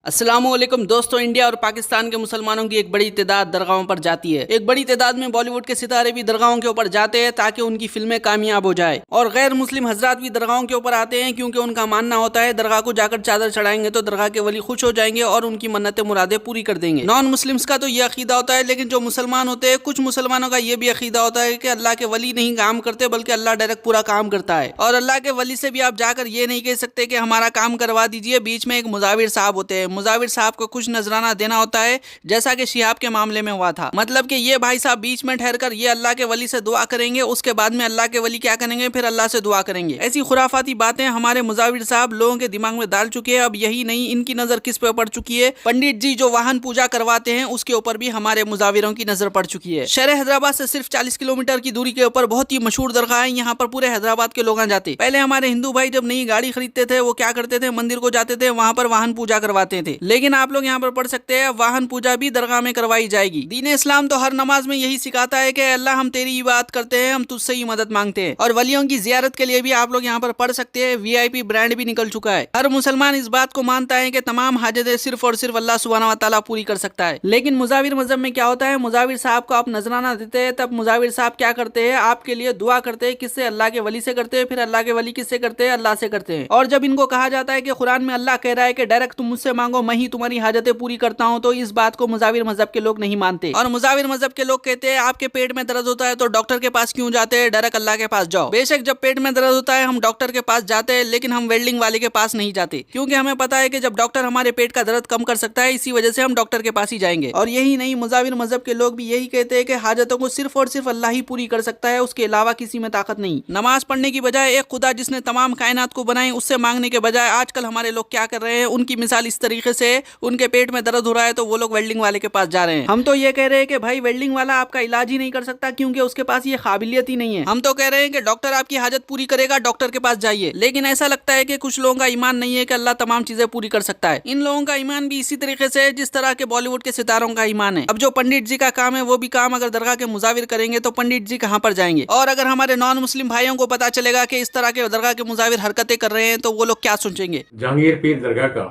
अस्सलामुअलैकुम दोस्तों, इंडिया और पाकिस्तान के मुसलमानों की एक बड़ी तादाद दरगाहों पर जाती है। एक बड़ी तादाद में बॉलीवुड के सितारे भी दरगाहों के ऊपर जाते हैं ताकि उनकी फिल्में कामयाब हो जाए। और गैर मुस्लिम हजरात भी दरगाहों के ऊपर आते हैं क्योंकि उनका मानना होता है दरगाह को जाकर चादर चढ़ाएंगे तो दरगाह के वली खुश हो जाएंगे और उनकी मन्नतें मुरादें पूरी कर देंगे। नॉन मुस्लिम्स का तो ये अकीदा होता है, लेकिन जो मुसलमान होते हैं कुछ मुसलमानों का ये भी अकीदा होता है कि अल्लाह के वली नहीं काम करते बल्कि अल्लाह डायरेक्ट पूरा काम करता है। और अल्लाह के वली से भी आप जाकर ये नहीं कह सकते कि हमारा काम करवा दीजिए। बीच में एक मुजाविर साहब होते हैं, मुजाविर साहब को कुछ नजराना देना होता है, जैसा कि शिहाब के मामले में हुआ था। मतलब कि ये भाई साहब बीच में ठहर कर ये अल्लाह के वली से दुआ करेंगे, उसके बाद में अल्लाह के वली क्या करेंगे, फिर अल्लाह से दुआ करेंगे। ऐसी खुराफाती बातें हमारे मुजाविर साहब लोगों के दिमाग में डाल चुके हैं। अब यही नहीं, इनकी नजर किस पे पड़ चुकी है, पंडित जी जो वाहन पूजा करवाते हैं उसके ऊपर भी हमारे मुजाविरों की नजर पड़ चुकी है। शहर हैदराबाद से सिर्फ 40 किलोमीटर की दूरी के ऊपर बहुत ही मशहूर दरगाह है। यहाँ पर पूरे हैदराबाद के लोग जाते। पहले हमारे हिंदू भाई जब नई गाड़ी खरीदते थे वो क्या करते थे, मंदिर को जाते थे, वहाँ पर वाहन पूजा करवाते थे। लेकिन आप लोग यहाँ पर पढ़ सकते हैं वाहन पूजा भी दरगाह में करवाई जाएगी। दीन इस्लाम तो हर नमाज में यही सिखाता है कि अल्लाह हम तेरी इबादत करते हैं, हम तुझसे ही मदद मांगते हैं। और वलियों की जियारत के लिए भी आप लोग यहाँ पर पढ़ सकते हैं, वीआईपी ब्रांड भी निकल चुका है। हर मुसलमान इस बात को मानता है कि तमाम हाजतें सिर्फ और सिर्फ अल्लाह सुब्हानहू व तआला पूरी कर सकता है। लेकिन मुजाविर मजहब में क्या होता है, मुजाविर साहब को आप नजराना देते हैं तब मुजाविर साहब क्या करते हैं, आपके लिए दुआ करते हैं। किससे? अल्लाह के वली से करते हैं। फिर अल्लाह के वली किससे करते हैं? अल्लाह से करते हैं। और जब इनको कहा जाता है कि कुरान में अल्लाह कह रहा है कि डायरेक्ट तुम मुझसे मांगो, मैं ही तुम्हारी हाजतें पूरी करता हूँ, तो इस बात को मुजाविर मजहब के लोग नहीं मानते। और मुजाविर मजहब के लोग कहते हैं आपके पेट में दर्द होता है तो डॉक्टर के पास क्यों जाते हैं, डायरेक्ट अल्लाह के पास जाओ। बेशक जब पेट में दर्द होता है हम डॉक्टर के पास जाते हैं, लेकिन हम वेल्डिंग वाले के पास नहीं जाते, क्योंकि हमें पता है कि जब डॉक्टर हमारे पेट का दर्द कम कर सकता है, इसी वजह से हम डॉक्टर के पास ही जाएंगे। और यही नहीं, मुजाविर मजहब के लोग भी यही कहते हैं कि हाजतों को सिर्फ और सिर्फ अल्लाह ही पूरी कर सकता है, उसके अलावा किसी में ताकत नहीं। नमाज पढ़ने की बजाय एक खुदा जिसने तमाम कायनात को बनाई उससे मांगने के बजाय आजकल हमारे लोग क्या कर रहे हैं, उनकी मिसाल इस तरीके से, उनके पेट में दर्द हो रहा है तो वो लोग वेल्डिंग वाले के पास जा रहे हैं। हम तो ये कह रहे हैं कि भाई वेल्डिंग वाला आपका इलाज ही नहीं कर सकता क्योंकि उसके पास ये काबिलियत ही नहीं है। हम तो कह रहे हैं कि डॉक्टर आपकी हाजत पूरी करेगा, डॉक्टर के पास जाइए। लेकिन ऐसा लगता है कि कुछ लोगों का ईमान नहीं है कि अल्लाह तमाम चीजें पूरी कर सकता है। इन लोगों का ईमान भी इसी तरीके से है जिस तरह के बॉलीवुड के सितारों का ईमान है। अब जो पंडित जी का काम है वो भी काम अगर दरगाह के मुजाविर करेंगे तो पंडित जी कहाँ पर जाएंगे। और अगर हमारे नॉन मुस्लिम भाइयों को पता चलेगा कि इस तरह के दरगाह के मुजाविर हरकतें कर रहे हैं तो वो लोग क्या सोचेंगे। जहांगीर पीर दरगाह का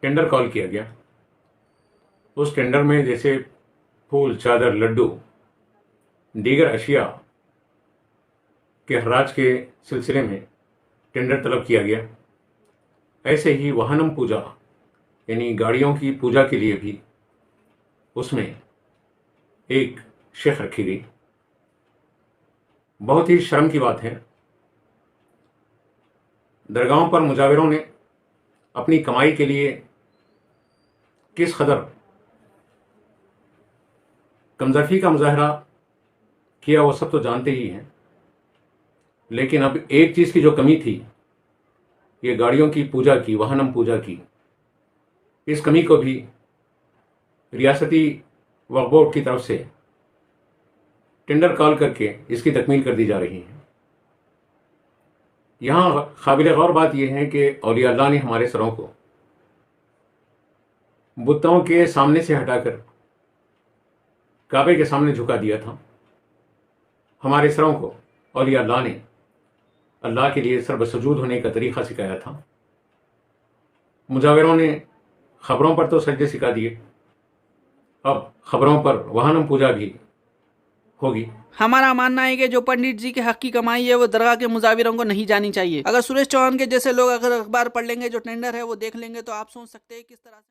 टेंडर कॉल किया गया। उस टेंडर में जैसे फूल, चादर, लड्डू, दीगर अशिया के हराज के सिलसिले में टेंडर तलब किया गया, ऐसे ही वाहनम पूजा यानी गाड़ियों की पूजा के लिए भी उसमें एक शेख रखी गई। बहुत ही शर्म की बात है, दरगाहों पर मुजाविरों ने अपनी कमाई के लिए किस कदर कमजोरी का मुजाहरा किया वो सब तो जानते ही हैं। लेकिन अब एक चीज़ की जो कमी थी, ये गाड़ियों की पूजा की, वाहनम पूजा की, इस कमी को भी रियासती वक्फ बोर्ड की तरफ से टेंडर कॉल करके इसकी तकमील कर दी जा रही है। यहाँ काबिल गौर बात यह है कि औलिया अल्लाह ने हमारे सरों को बुतों के सामने से हटाकर काबे के सामने झुका दिया था। हमारे सरों को औलिया अल्लाह ने अल्लाह के लिए सर्वसजूद होने का तरीक़ा सिखाया था। मुजाविरों ने ख़बरों पर तो सजदे सिखा दिए, अब ख़बरों पर वाहनम पूजा भी होगी। हमारा मानना है कि जो पंडित जी के हक की कमाई है वो दरगाह के मुजाविरों को नहीं जानी चाहिए। अगर सुरेश चौहान के जैसे लोग अगर अखबार पढ़ लेंगे, जो टेंडर है वो देख लेंगे, तो आप सोच सकते हैं किस तरह से